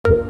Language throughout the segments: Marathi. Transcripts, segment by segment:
नमस्कार,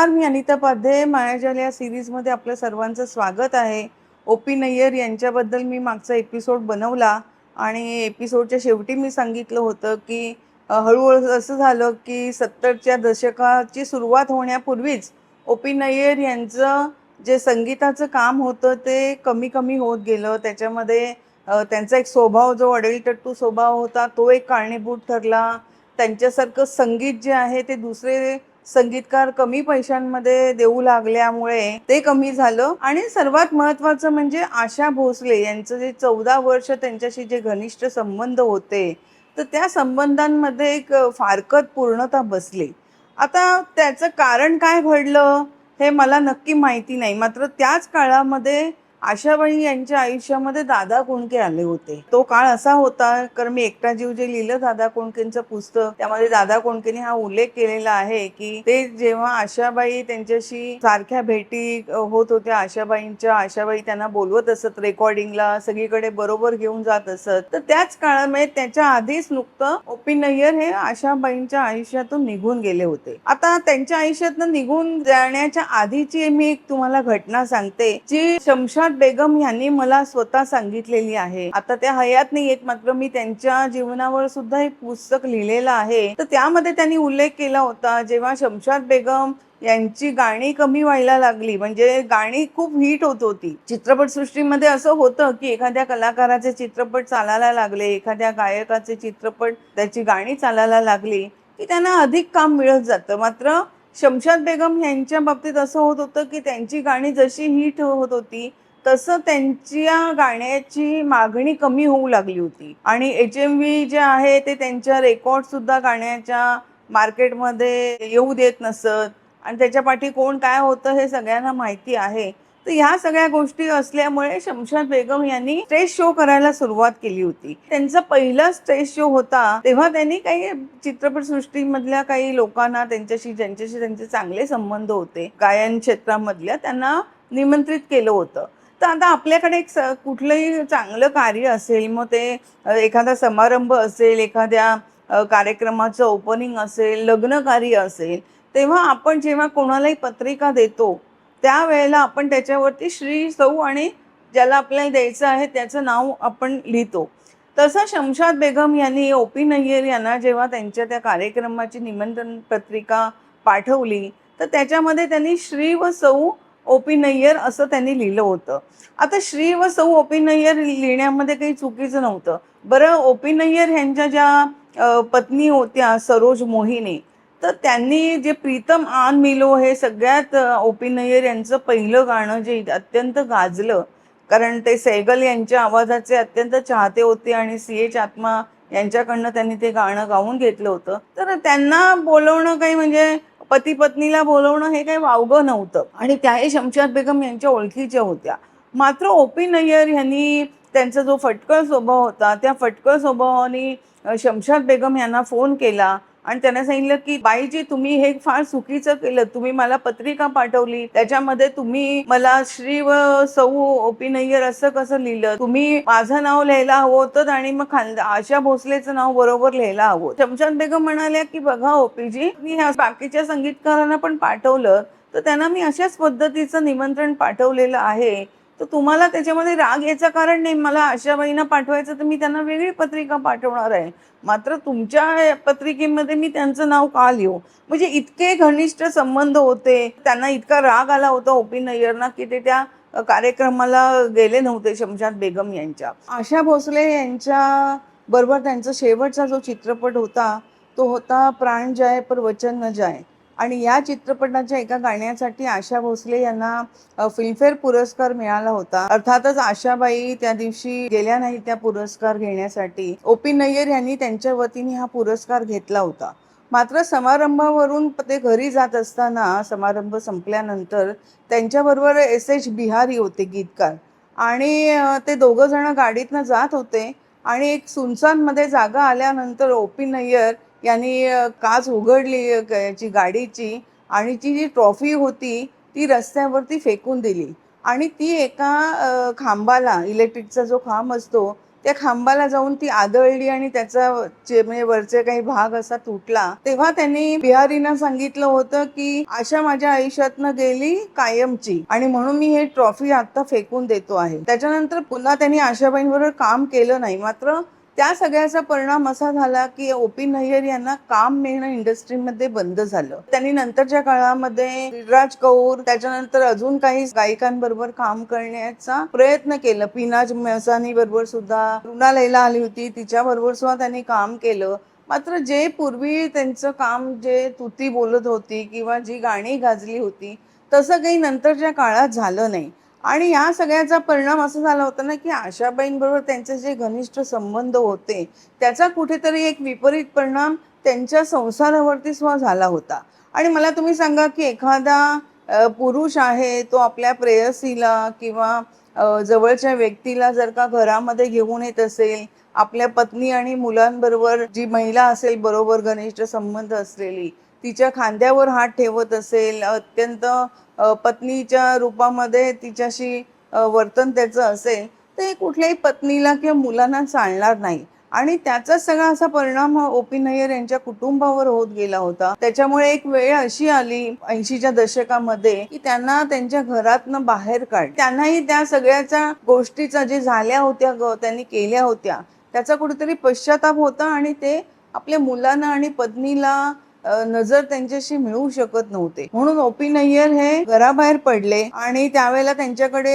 मी अनिता पाध्ये. मायाजाल या सिरीजमध्ये आपलं सर्वांचं स्वागत आहे. ओ.पी. नय्यर यांच्याबद्दल मी मागचा एपिसोड बनवला आणि एपिसोडच्या शेवटी मी सांगितलं होतं की हळूहळू असं झालं की 70च्या दशकाची सुरुवात होण्यापूर्वीच ओ.पी. नय्यर यांचं जे संगीताचं काम होतं ते कमी कमी होत गेलं. त्याच्यामध्ये त्यांचा एक स्वभाव, जो अडेलटट्टू स्वभाव होता, तो एक कारणीभूत ठरला. त्यांच्यासारखं संगीत जे आहे ते दुसरे संगीतकार कमी पैशांमध्ये देऊ लागल्यामुळे ते कमी झालं. आणि सर्वात महत्त्वाचं म्हणजे आशा भोसले यांचं जे 14 वर्ष त्यांच्याशी जे घनिष्ठ संबंध होते, तर त्या संबंधांमध्ये एक फारकत पूर्णतः बसली. आता त्याचं कारण काय घडलं हे मला नक्की माहिती नाही, मात्र त्याच काळामध्ये आशाबाई यांच्या आयुष्यामध्ये दादा कोंडके आले होते. तो काळ असा होता, कारण मी एकटा जीव जे लिहिलं दादा कोंडकेंचं पुस्तक, त्यामध्ये दादा कोंडकेंनी हा उल्लेख केलेला आहे की ते जेव्हा आशाबाई त्यांच्याशी सारख्या भेटी होत होत्या आशाबाई त्यांना बोलवत असत रेकॉर्डिंगला, सगळीकडे बरोबर घेऊन जात असत. तर त्याच काळामध्ये त्याच्या आधीच नुकतं ओ.पी. नय्यर हे आशाबाईंच्या आयुष्यातून निघून गेले होते. आता त्यांच्या आयुष्यातून निघून जाण्याच्या आधीची मी एक तुम्हाला घटना सांगते, जी शमशाद बेगम यांनी मला स्वतः सांगितलेली आहे. आता त्या हयात नाही आहेत, मात्र मी त्यांच्या जीवनावर सुद्धा एक पुस्तक लिहिलेलं आहे. तर त्यामध्ये त्यांनी उल्लेख केला होता, जेव्हा शमशाद बेगम यांची गाणी कमी व्हायला लागली, म्हणजे गाणी खूप हिट होत होती चित्रपटसृष्टीमध्ये. असं होतं की एखाद्या कलाकाराचे चित्रपट चालायला लागले, एखाद्या गायकाचे चित्रपट, त्याची गाणी चालायला लागली की त्यांना अधिक काम मिळत जातं. मात्र शमशाद बेगम यांच्या बाबतीत असं होत होतं की त्यांची गाणी जशी हिट होत होती तसं त्यांच्या गाण्याची मागणी कमी होऊ लागली होती. आणि HMV जे आहे ते त्यांच्या रेकॉर्ड सुद्धा गाण्याच्या मार्केटमध्ये येऊ देत नसत, आणि त्याच्या पाठी कोण काय होतं हे सगळ्यांना माहिती आहे. तर ह्या सगळ्या गोष्टी असल्यामुळे शमशाद बेगम यांनी स्टेज शो करायला सुरुवात केली होती. त्यांचा पहिला स्टेज शो होता तेव्हा त्यांनी काही चित्रपटसृष्टीमधल्या काही लोकांना, ज्यांच्याशी त्यांचे चांगले संबंध होते गायन क्षेत्रामधल्या, त्यांना निमंत्रित केलं होतं. तर आता आपल्याकडे एक कुठलंही चांगलं कार्य असेल, मग ते एखादा समारंभ असेल, एखाद्या कार्यक्रमाचं ओपनिंग असेल, लग्न कार्य असेल, तेव्हा आपण जेव्हा कोणालाही पत्रिका देतो त्यावेळेला आपण त्याच्यावरती श्री, सौ आणि ज्याला आपल्याला द्यायचं आहे त्याचं नाव आपण लिहितो. तसं शमशाद बेगम यांनी ओ.पी. नय्यर यांना जेव्हा त्यांच्या त्या कार्यक्रमाची निमंत्रण पत्रिका पाठवली, तर त्याच्यामध्ये त्यांनी श्री व सौ ओ.पी. नय्यर असं त्यांनी लिहिलं होतं. आता श्री व सौ ओ.पी. नय्यर लिहिण्यामध्ये काही चुकीचं नव्हतं. बरं, ओ.पी. नय्यर यांच्या ज्या पत्नी होत्या सरोज मोहिने, तर त्यांनी जे प्रीतम आन मिलो हे सगळ्यात ओ.पी. नय्यर यांचं पहिलं गाणं जे अत्यंत गाजलं, कारण ते सहगल यांच्या आवाजाचे अत्यंत चाहते होते आणि C.H. आत्मा यांच्याकडनं त्यांनी ते गाणं गाऊन घेतलं होतं. तर त्यांना बोलवणं काही, म्हणजे पती पत्नीला बोलवणं हे काही वावगं नव्हतं, आणि त्याही शमशाद बेगम यांच्या ओळखीच्या होत्या. मात्र ओ.पी. नय्यर यांनी त्यांचा जो फटकळ स्वभाव होता, त्या फटकळ स्वभावाने शमशाद बेगम यांना फोन केला आणि त्यांना सांगितलं की बाईजी, तुम्ही हे फार चुकीचं केलं. तुम्ही मला पत्रिका पाठवली, त्याच्यामध्ये तुम्ही मला श्री व सौ ओ.पी. नय्यर असं कसं लिहिलं? तुम्ही माझं नाव लिहायला हवं होतं आणि मग आशा भोसलेचं नाव बरोबर लिहायला हवं. शमशाद बेगम म्हणाल्या की बघा ओ.पी.जी, मी ह्या बाकीच्या संगीतकारांना पण पाठवलं, तर त्यांना मी अशाच पद्धतीचं निमंत्रण पाठवलेलं आहे, तर तुम्हाला त्याच्यामध्ये राग यायचं कारण नाही. मला आशाबाईंना पाठवायचं तर मी त्यांना वेगळी पत्रिका पाठवणार आहे, मात्र तुमच्या पत्रिकेमध्ये मी त्यांचं नाव का लिहू? म्हणजे इतके घनिष्ठ संबंध होते. त्यांना इतका राग आला होता ओ.पी. नय्यरना की ते त्या कार्यक्रमाला गेले नव्हते शमशाद बेगम यांच्या. आशा भोसले यांच्या बरोबर त्यांचा शेवटचा जो चित्रपट होता तो होता प्राण जाए पर वचन न जाए, आणि या चित्रपटाच्या एका गाण्यासाठी आशा भोसले यांना फिल्मफेअर पुरस्कार मिळाला होता. अर्थातच आशाबाई त्या दिवशी गेल्या नाही त्या पुरस्कार घेण्यासाठी. ओ.पी. नय्यर यांनी त्यांच्या वतीने हा पुरस्कार घेतला होता. मात्र समारंभावरून ते घरी जात असताना, समारंभ संपल्यानंतर त्यांच्याबरोबर S.H. बिहारी होते गीतकार, आणि ते दोघं जण गाडीतनं जात होते आणि एक सुनसानमध्ये जागा आल्यानंतर ओ.पी. नय्यर यांनी काच उघडली याची गाडीची, आणि ती जी ट्रॉफी होती ती रस्त्यावरती फेकून दिली आणि ती एका खांबाला, इलेक्ट्रिकचा जो खांब असतो त्या खांबाला जाऊन ती आदळली आणि त्याचा म्हणजे वरचे काही भाग असा तुटला. तेव्हा त्यांनी बिहारींना सांगितलं होतं की आशा माझ्या आयुष्यातनं गेली कायमची आणि म्हणून मी हे ट्रॉफी आता फेकून देतो आहे. त्याच्यानंतर पुन्हा त्यांनी आशाबाईंबरोबर काम केलं नाही. मात्र त्या सगळ्याचा परिणाम असा झाला की ओ.पी. नय्यर यांना काम मिळणं इंडस्ट्रीमध्ये बंद झालं. त्यांनी नंतरच्या काळामध्ये विराज कौर, त्याच्यानंतर अजून काही गायिकांबरोबर काम करण्याचा प्रयत्न केलं. पीनाज मसानी बरोबर सुद्धा, रुना लैला आली होती, तिच्या बरोबर सुद्धा त्यांनी काम केलं. मात्र जे पूर्वी त्यांचं काम जे तुती बोलत होती किंवा जी गाणी गाजली होती तसं काही नंतरच्या काळात झालं नाही. आणि या सगळ्याचा परिणाम असा झाला होता ना की आशाबाईंबरोबर त्यांचे जे घनिष्ठ संबंध होते त्याचा कुठेतरी एक विपरीत परिणाम त्यांच्या संसारावरती सुद्धा झाला होता. आणि मला तुम्ही सांगा की एखादा पुरुष आहे तो आपल्या प्रेयसीला किंवा जवळच्या व्यक्तीला जर का घरामध्ये घेऊन येत असेल, आपल्या पत्नी आणि मुलांबरोबर जी महिला असेल बरोबर घनिष्ठ संबंध असलेली तिच्या खांद्यावर हात ठेवत असेल, अत्यंत पत्नीच्या रूपामध्ये तिच्याशी वर्तन त्याचं असेल तर हे कुठल्याही पत्नीला किंवा मुलांना चालणार नाही. आणि त्याचा सगळा असा परिणाम ओ.पी. नय्यर यांच्या कुटुंबावर होत गेला होता. त्याच्यामुळे एक वेळ अशी आली 80च्या दशकामध्ये की त्यांना त्यांच्या घरातनं बाहेर काढ. त्यांनाही त्या सगळ्याच्या गोष्टीचा जे झाल्या होत्या त्यांनी केल्या होत्या त्याचा कुठेतरी पश्चाताप होता आणि ते आपल्या मुलांना आणि पत्नीला नजर त्यांच्याशी मिळू शकत नव्हते. म्हणून ओ.पी. नय्यर हे घराबाहेर पडले आणि त्यावेळेला त्यांच्याकडे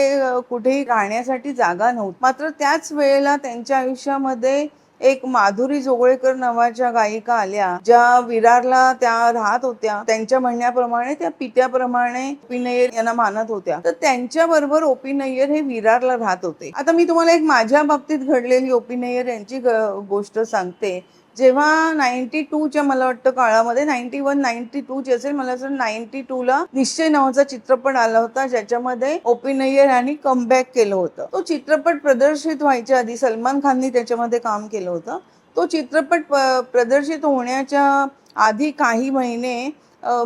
कुठेही राहण्यासाठी जागा नव्हती. मात्र त्याच वेळेला त्यांच्या आयुष्यामध्ये एक माधुरी जोगळेकर नावाच्या गायिका आल्या, ज्या विरारला त्या राहत होत्या. त्यांच्या म्हणण्याप्रमाणे त्या पित्याप्रमाणे ओ.पी. नय्यर यांना मानत होत्या. तर त्यांच्या बरोबर ओ.पी. नय्यर हे विरारला राहत होते. आता मी तुम्हाला एक माझ्या बाबतीत घडलेली ओ.पी. नय्यर यांची गोष्ट सांगते. जेव्हा 92च्या मला वाटतं काळामध्ये 91, 92ची असेल, मला असं 92ला निश्चय नावाचा चित्रपट आला होता ज्याच्यामध्ये ओ.पी. नय्यर यांनी कमबॅक केलं होतं. तो चित्रपट प्रदर्शित व्हायच्या आधी सलमान खाननी त्याच्यामध्ये काम केलं होतं. तो चित्रपट प्रदर्शित होण्याच्या आधी काही महिने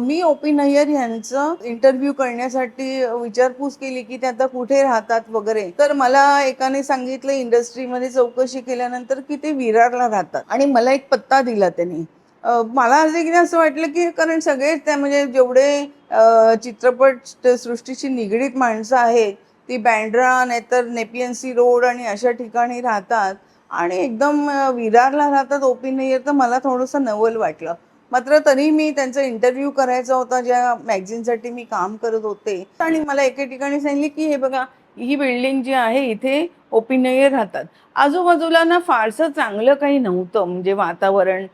मी ओ.पी. नय्यर यांचं इंटरव्ह्यू करण्यासाठी विचारपूस केली की ते आता कुठे राहतात वगैरे. तर मला एकाने सांगितलं इंडस्ट्रीमध्ये चौकशी केल्यानंतर की ते विरारला राहतात आणि मला एक पत्ता दिला त्यांनी. मला असं वाटलं की कारण सगळेच त्या म्हणजे जेवढे चित्रपट सृष्टीशी निगडीत माणसं आहेत ती बँड्रा नाहीतर नेपियन सी रोड आणि अशा ठिकाणी राहतात आणि एकदम विरारला राहतात ओ.पी. नय्यर, तर मला थोडंसं नवल वाटलं. मात्र तरी मी त्यांचा इंटरव्ह्यू करायचा होता ज्या मॅगझिनसाठी मी काम करत होते आणि मला एके ठिकाणी सांगितले की हे बघा ही बिल्डिंग जी आहे इथे ओ.पी. नय्यर राहतात. आजूबाजूला ना फारसं चांगलं काही नव्हतं, म्हणजे वातावरण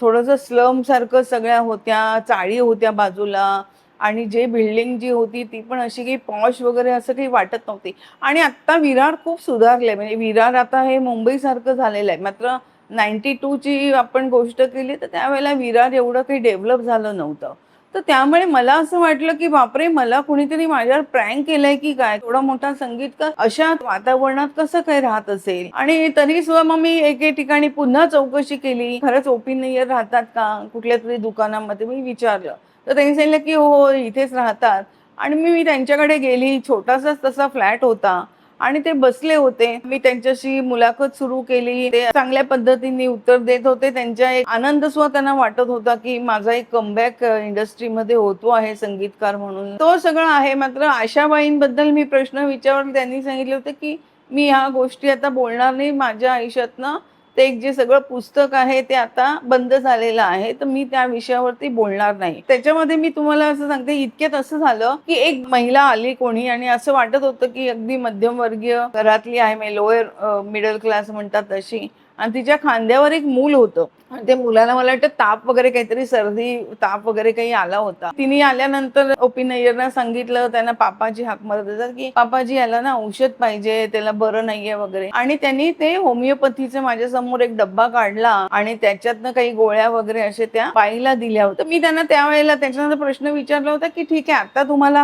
थोडंसं स्लम सारखं सगळ्या होत्या, चाळी होत्या बाजूला आणि जे बिल्डिंग जी होती ती पण अशी काही पॉश वगैरे असं काही वाटत नव्हती. आणि आत्ता विरार खूप सुधारलंय, म्हणजे विरार आता हे मुंबईसारखं झालेलं आहे. मात्र 92ची आपण गोष्ट केली तर त्यावेळेला विरार एवढं काही डेव्हलप झालं नव्हतं. तर त्यामुळे मला असं वाटलं की बापरे, मला कुणीतरी माझ्यावर प्रँक केलंय की काय, थोडा मोठा संगीतकार अशा वातावरणात कसं काय राहत असेल. आणि तरी सुद्धा मग मी एके ठिकाणी पुन्हा चौकशी केली, खरंच ओ.पी. नय्यर राहतात का कुठल्या तरी दुकानामध्ये, मी विचारलं तर त्यांनी सांगितलं की हो इथेच राहतात. आणि मी त्यांच्याकडे गेली, छोटासाच तसा फ्लॅट होता आणि ते बसले होते. मी त्यांच्याशी मुलाखत सुरू केली. ते चांगल्या पद्धतीने उत्तर देत होते. त्यांचा एक आनंद सुद्धा त्यांना वाटत होता की माझा एक कमबॅक इंडस्ट्रीमध्ये होतो आहे संगीतकार म्हणून. तो सगळं आहे. मात्र आशाबाईंबद्दल मी प्रश्न विचारला, त्यांनी सांगितलं होतं की मी ह्या गोष्टी आता बोलणार नाही. माझ्या आयुष्यातनं ते एक जे सगळं पुस्तक आहे ते आता बंद झालेलं आहे, तर मी त्या विषयावरती बोलणार नाही. त्याच्यामध्ये मी तुम्हाला असं सांगते, इतक्यात असं झालं की एक महिला आली कोणी आणि असं वाटत होतं की अगदी मध्यमवर्गीय घरातली आहे, म्हणजे लोअर मिडल क्लास म्हणतात तशी, आणि तिच्या खांद्यावर एक मूल होतं आणि त्या मुलाला मला वाटतं ताप वगैरे काहीतरी सर्दी ताप वगैरे काही आला होता. तिने आल्यानंतर ओ.पी. नय्यरना सांगितलं, त्यांना पापाजी हाक मारत होतात की पापाजी याला ना औषध पाहिजे, त्याला बरं नाहीये वगैरे. आणि त्यांनी ते होमिओपॅथीचं माझ्या समोर एक डब्बा काढला आणि त्याच्यातनं काही गोळ्या वगैरे असे त्या बाईला दिल्या होत्या. मी त्यांना त्यावेळेला त्याच्यानंतर प्रश्न विचारला होता की ठीक आहे आता तुम्हाला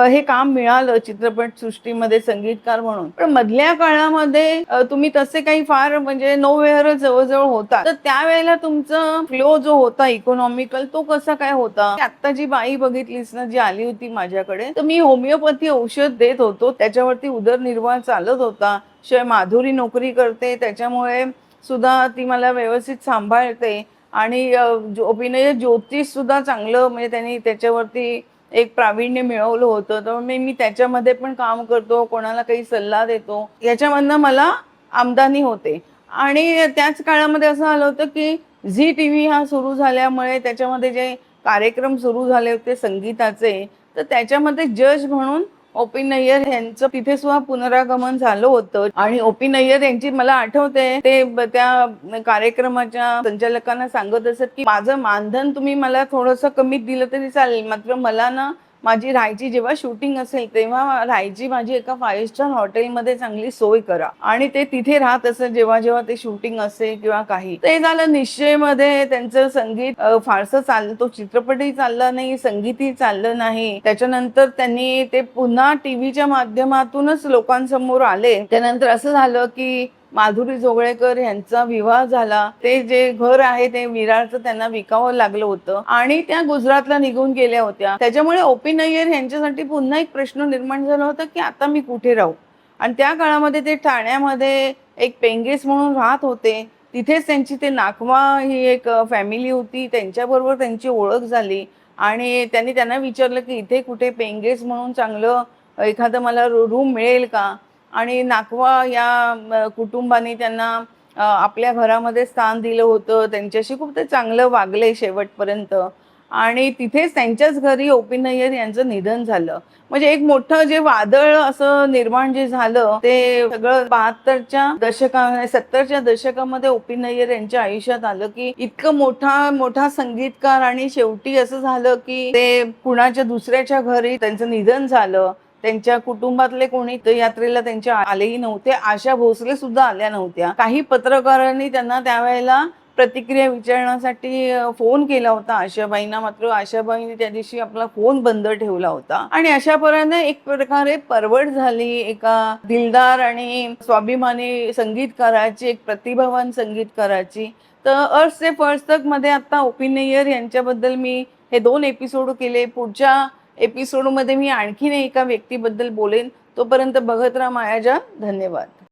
हे काम मिळालं चित्रपट सृष्टीमध्ये संगीतकार म्हणून, पण मधल्या काळामध्ये तुम्ही तसे काही फार म्हणजे नोवेअर जवळजवळ होता, तर त्यावेळेला तुमचा फ्लो जो होता इकॉनॉमिकल तो कसा काय होता? आता जी बाई बघितलीस ना, जी आली होती माझ्याकडे, तर मी होमिओपॅथी औषध देत होतो. त्याच्यावरती उदरनिर्वाह चालत होता. शिवाय माधुरी नोकरी करते, त्याच्यामुळे सुद्धा ती मला व्यवस्थित सांभाळते आणि अभिनय ज्योतिष सुद्धा चांगलं म्हणजे त्यांनी त्याच्यावरती एक प्रावीण्य मिळवलं होतं. तर मी त्याच्यामध्ये पण काम करतो, कोणाला काही सल्ला देतो. याच्यामधनं मला आमदानी होते. आणि त्याच काळामध्ये असं झालं होतं, की झी टीव्ही हा सुरू झाल्यामुळे त्याच्यामध्ये जे कार्यक्रम सुरू झाले होते संगीताचे, तर त्याच्यामध्ये जज म्हणून ओ.पी. नय्यर यांचं तिथे सुद्धा पुनरागमन झालं होतं. आणि ओ.पी. नय्यर यांची मला आठवतंय ते त्या कार्यक्रमाच्या संचालकांना सांगत असत, की माझं मानधन तुम्ही मला थोडंसं कमी दिलं तरी चालेल, मात्र मला ना माझी राहायची जेव्हा शूटिंग असेल तेव्हा राहायची माझी एका 5 स्टार हॉटेलमध्ये चांगली सोय करा. आणि ते तिथे राहत असत जेव्हा जेव्हा ते शूटिंग असेल किंवा काही. ते झालं निश्चयमध्ये त्यांचं संगीत फारसं चाललं, तो चित्रपटही चालला नाही, संगीतही चाललं नाही. त्याच्यानंतर त्यांनी ते पुन्हा टीव्हीच्या माध्यमातूनच लोकांसमोर आले. त्यानंतर असं झालं की माधुरी जोगळेकर यांचा विवाह झाला. ते जे घर आहे ते विरारचं त्यांना विकावं लागलं होतं आणि त्या गुजरातला निघून गेल्या होत्या. त्याच्यामुळे ओ.पी. नय्यर यांच्यासाठी पुन्हा एक प्रश्न निर्माण झाला होता, की आता मी कुठे राहू? आणि त्या काळामध्ये ते ठाण्यामध्ये एक पेंगेस म्हणून राहत होते. तिथेच त्यांची ते नाखवा ही एक फॅमिली होती. त्यांच्याबरोबर त्यांची ओळख झाली आणि त्यांनी त्यांना विचारलं, की इथे कुठे पेंगेस म्हणून चांगलं एखादं मला रूम मिळेल का? आणि नाखवा या कुटुंबाने त्यांना आपल्या घरामध्ये स्थान दिलं होतं. त्यांच्याशी खूप ते चांगलं वागले शेवटपर्यंत आणि तिथेच त्यांच्याच घरी ओ.पी. नय्यर यांचं निधन झालं. म्हणजे एक मोठं जे वादळ असं निर्माण जे झालं ते सगळं 72च्या दशकात 70च्या दशकामध्ये ओ.पी. नय्यर यांच्या आयुष्यात आलं, की इतकं मोठा संगीतकार आणि शेवटी असं झालं, की ते कुणाच्या दुसऱ्याच्या घरी त्यांचं निधन झालं. त्यांच्या कुटुंबातले कोणी यात्रेला त्यांच्या आलेही नव्हते. आशा भोसले सुद्धा आल्या नव्हत्या. काही पत्रकारांनी त्यांना त्यावेळेला प्रतिक्रिया विचारण्यासाठी फोन केला होता आशाबाईंना, मात्र आशाबाईंनी त्या दिवशी आपला फोन बंद ठेवला होता. आणि अशा प्रकारे एक प्रकारे परवड झाली एका दिलदार आणि स्वाभिमानी संगीतकाराची, एक प्रतिभावान संगीतकाराची. तर अर्ज से फर्स्ट तक मध्ये आता ओ.पी. नय्यर यांच्याबद्दल मी हे 2 एपिसोड केले. पुढच्या एपिसोडमध्ये मी आणखीन एका व्यक्तीबद्दल बोलेन. तोपर्यंत बघत राहा मायाजाल. धन्यवाद.